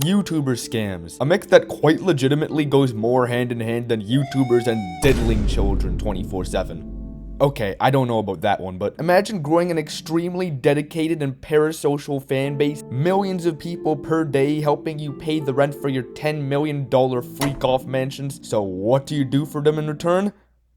YouTuber scams. A mix that quite legitimately goes more hand in hand than YouTubers and diddling children 24/7. Okay, I don't know about that one, but imagine growing an extremely dedicated and parasocial fan base, millions of people per day helping you pay the rent for your $10 million freak-off mansions. So what do you do for them in return?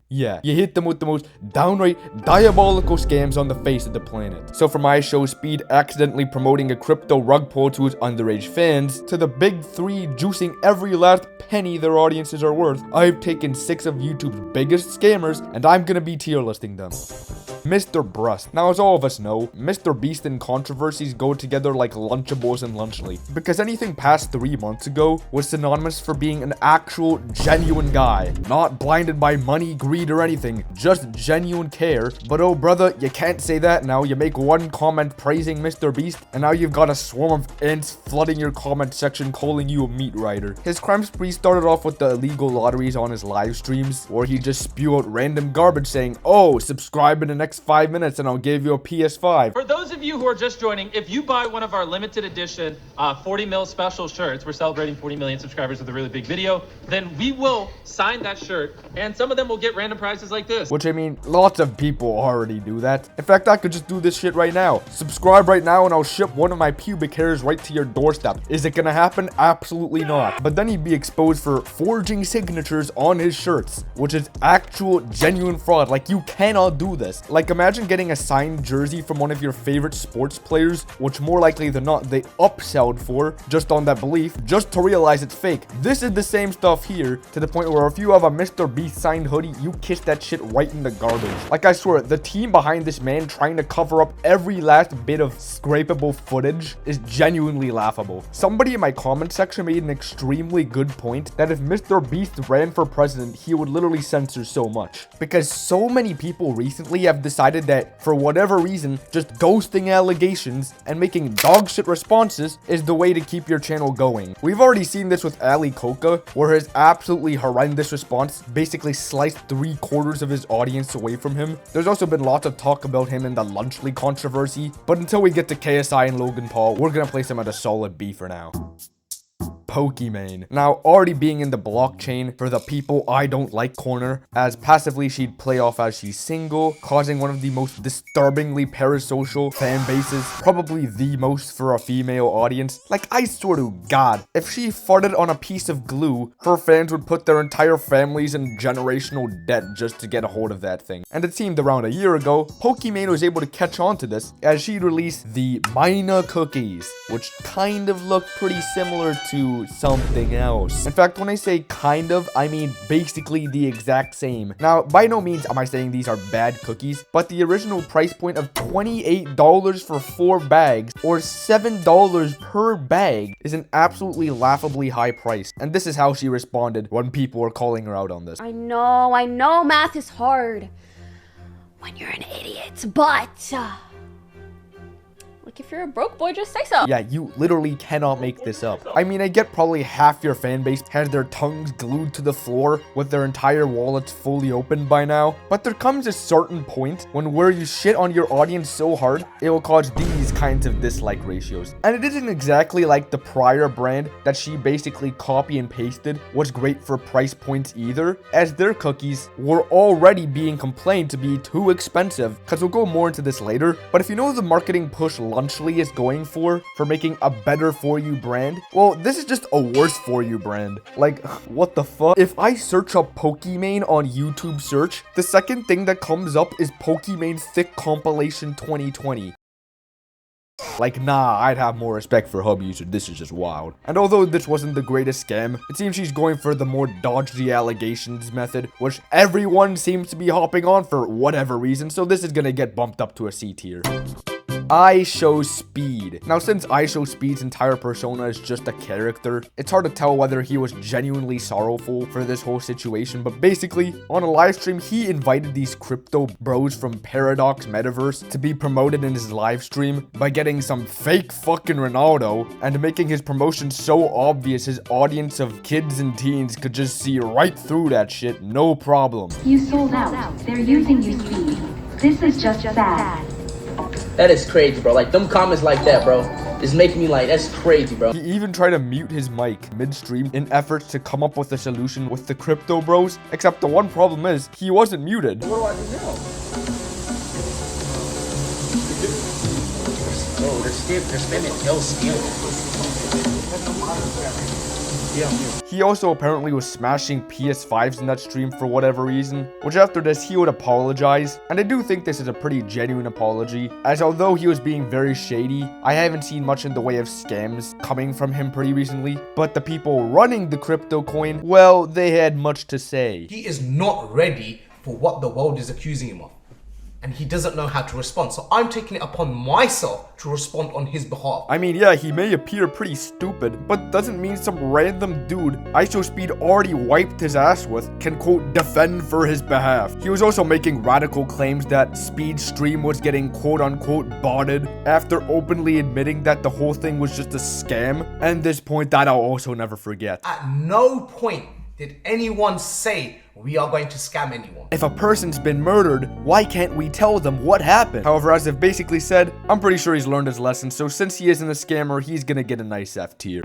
Yeah, you hit them with the most downright diabolical scams on the face of the planet. So from IShowSpeed accidentally promoting a crypto rug pull to his underage fans, to the big three juicing every last penny their audiences are worth, I've taken 6 of YouTube's biggest scammers, and I'm gonna be tier listing them. Mr. Brust. Now, as all of us know, Mr. Beast and controversies go together like Lunchables and Lunchly, because anything past 3 months ago was synonymous for being an actual, genuine guy, not blinded by money, greed, or anything, just genuine care. But oh brother, you can't say that now. You make one comment praising Mr. Beast, and now you've got a swarm of ants flooding your comment section calling you a meat rider. His crime spree started off with the illegal lotteries on his live streams, where he just spew out random garbage saying, oh, subscribe in the next 5 minutes and I'll give you a PS5. For those of you who are just joining, if you buy one of our limited edition 40 mil special shirts, we're celebrating 40 million subscribers with a really big video, then we will sign that shirt, and some of them will get random prizes like this. Which, I mean, lots of people already do that. In fact, I could just do this shit right now. Subscribe right now and I'll ship one of my pubic hairs right to your doorstep. Is it gonna happen? Absolutely not. But then he'd be exposed for forging signatures on his shirts, which is actual genuine fraud. Like, you cannot do this. Like, imagine getting a signed jersey from one of your favorite sports players, which more likely than not they upselled for just on that belief, just to realize it's fake. This is the same stuff here, to the point where if you have a Mr. Beast signed hoodie, you kiss that shit right in the garbage. Like, I swear, the team behind this man trying to cover up every last bit of scrapable footage is genuinely laughable. Somebody in my comment section made an extremely good point that if Mr. Beast ran for president, he would literally censor so much. Because so many people recently have decided that, for whatever reason, just ghosting allegations and making dog shit responses is the way to keep your channel going. We've already seen this with Ali Coca, where his absolutely horrendous response basically sliced 3/4 of his audience away from him. There's also been lots of talk about him in the Lunchly controversy, but until we get to KSI and Logan Paul, we're gonna place him at a solid B for now. Pokimane. Now, already being in the blockchain for the people I don't like corner, as passively she'd play off as she's single, causing one of the most disturbingly parasocial fan bases, probably the most for a female audience. Like, I swear to God, if she farted on a piece of glue, her fans would put their entire families in generational debt just to get a hold of that thing. And it seemed around a year ago, Pokimane was able to catch on to this as she released the Mina cookies, which kind of look pretty similar to something else. In fact, when I say kind of, I mean basically the exact same. Now, by no means am I saying these are bad cookies, but the original price point of $28 for 4 bags, or $7 per bag, is an absolutely laughably high price. And this is how she responded when people were calling her out on this. I know math is hard when you're an idiot, but like, if you're a broke boy, just say so. Yeah, you literally cannot make this up. I mean, I get probably half your fan base has their tongues glued to the floor with their entire wallets fully open by now, but there comes a certain point when where you shit on your audience so hard, it will cause these kinds of dislike ratios. And it isn't exactly like the prior brand that she basically copy and pasted was great for price points either, as their cookies were already being complained to be too expensive, because we'll go more into this later. But if you know the marketing push Lunchly is going for making a better for you brand, well, this is just a worse for you brand. Like, what the fuck? If I search up Pokimane on YouTube search, the second thing that comes up is Pokimane Thick Compilation 2020. Like, nah, I'd have more respect for hub user. This is just wild. And although this wasn't the greatest scam, it seems she's going for the more dodge the allegations method, which everyone seems to be hopping on for whatever reason, so this is gonna get bumped up to a C tier. IShowSpeed. Now, since IShowSpeed's entire persona is just a character, it's hard to tell whether he was genuinely sorrowful for this whole situation, but basically, on a live stream, he invited these crypto bros from Paradox Metaverse to be promoted in his live stream by getting some fake fucking Ronaldo and making his promotion so obvious his audience of kids and teens could just see right through that shit, no problem. You sold out. They're using your speed. This is just sad. That is crazy, bro. Like, them comments like that, bro. is making me like, that's crazy, bro. He even tried to mute his mic midstream in efforts to come up with a solution with the crypto bros, except the one problem is he wasn't muted. What do I do now? Oh, they're spamming L stealing. He also apparently was smashing PS5s in that stream for whatever reason, which after this he would apologize, and I do think this is a pretty genuine apology, as although he was being very shady, I haven't seen much in the way of scams coming from him pretty recently, but the people running the crypto coin, well, they had much to say. He is not ready for what the world is accusing him of, and he doesn't know how to respond, so I'm taking it upon myself to respond on his behalf. I mean, yeah, he may appear pretty stupid, but doesn't mean some random dude ISOSpeed already wiped his ass with can quote defend for his behalf. He was also making radical claims that Speed's stream was getting quote unquote botted after openly admitting that the whole thing was just a scam, and this point that I'll also never forget. At no point did anyone say we are going to scam anyone. If a person's been murdered, why can't we tell them what happened? However, as I've basically said, I'm pretty sure he's learned his lesson, so since he isn't a scammer, he's gonna get a nice F tier.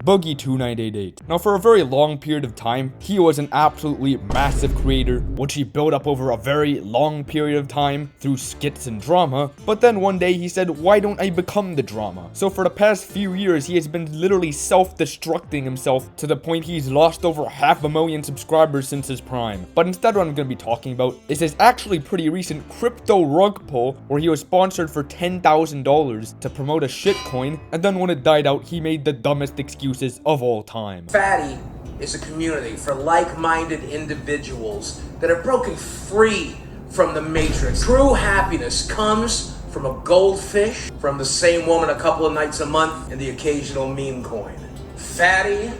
Boogie2988. Now, for a very long period of time, he was an absolutely massive creator, which he built up over a very long period of time through skits and drama, but then one day he said, why don't I become the drama? So for the past few years, he has been literally self-destructing himself to the point he's lost over 500,000 subscribers since his prime. But instead what I'm going to be talking about is his actually pretty recent crypto rug pull, where he was sponsored for $10,000 to promote a shitcoin, and then when it died out, he made the dumbest excuse of all time. Fatty is a community for like-minded individuals that are broken free from the matrix. True happiness comes from a goldfish, from the same woman a couple of nights a month, and the occasional meme coin. Fatty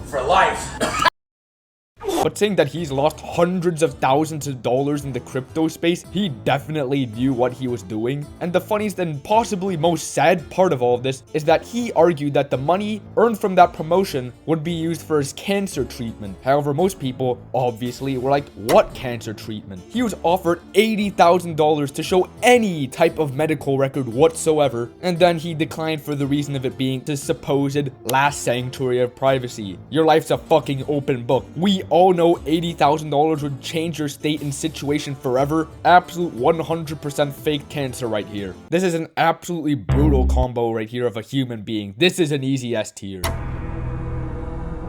for life. But saying that he's lost hundreds of thousands of dollars in the crypto space, he definitely knew what he was doing. And the funniest and possibly most sad part of all of this is that he argued that the money earned from that promotion would be used for his cancer treatment. However, most people obviously were like, what cancer treatment? He was offered $80,000 to show any type of medical record whatsoever, and then he declined for the reason of it being his supposed last sanctuary of privacy. Your life's a fucking open book. We all know $80,000 would change your state and situation forever. Absolute 100% fake cancer right here. This is an absolutely brutal combo right here of a human being. This is an easy S tier.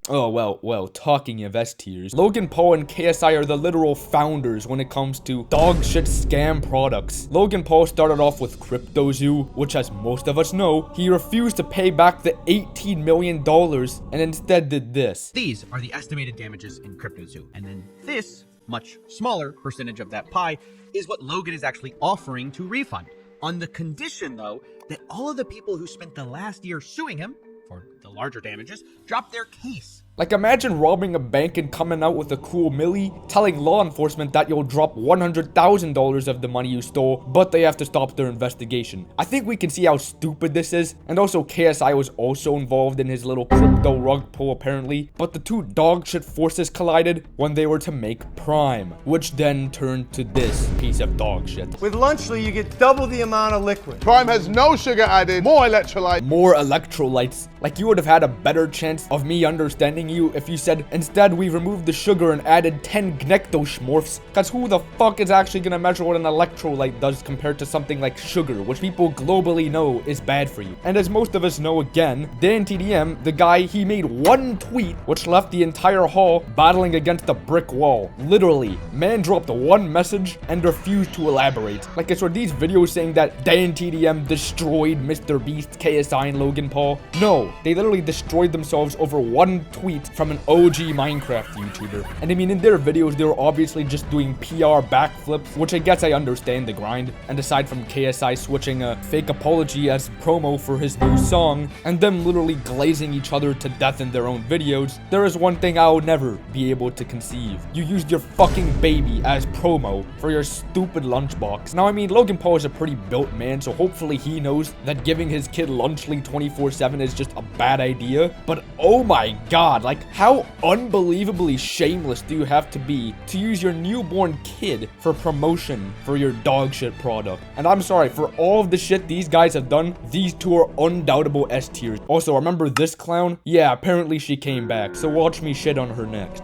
Oh, well, talking of S tiers, Logan Paul and KSI are the literal founders when it comes to dog shit scam products. Logan Paul started off with CryptoZoo, which as most of us know, he refused to pay back the $18 million and instead did this. These are the estimated damages in CryptoZoo, and then this much smaller percentage of that pie is what Logan is actually offering to refund, on the condition though that all of the people who spent the last year suing him for the larger damages drop their case. Like, imagine robbing a bank and coming out with a cool milli, telling law enforcement that you'll drop $100,000 of the money you stole, but they have to stop their investigation. I think we can see how stupid this is, and also KSI was also involved in his little crypto rug pull apparently, but the two dog shit forces collided when they were to make Prime, which then turned to this piece of dog shit. With Lunchly, you get double the amount of liquid. Prime has no sugar added, more electrolyte. More electrolytes. Like, you would have had a better chance of me understanding you if you said, instead we removed the sugar and added 10 Gnectoschmorphs, cause who the fuck is actually gonna measure what an electrolyte does compared to something like sugar, which people globally know is bad for you. And as most of us know again, DanTDM, the guy, he made one tweet which left the entire hall battling against a brick wall. Literally, man dropped one message and refused to elaborate. Like, I saw these videos saying that DanTDM destroyed Mr. Beast, KSI, and Logan Paul. No, they literally destroyed themselves over one tweet from an OG Minecraft YouTuber. And I mean, in their videos, they were obviously just doing PR backflips, which I guess I understand the grind. And aside from KSI switching a fake apology as promo for his new song, and them literally glazing each other to death in their own videos, there is one thing I would never be able to conceive. You used your fucking baby as promo for your stupid lunchbox. Now, I mean, Logan Paul is a pretty built man, so hopefully he knows that giving his kid Lunchly 24/7 is just a bad idea. But oh my god, Like, how unbelievably shameless do you have to be to use your newborn kid for promotion for your dog shit product? And I'm sorry, for all of the shit these guys have done, these two are undoubtable S tiers. Also, remember this clown? Yeah, apparently she came back, so watch me shit on her next.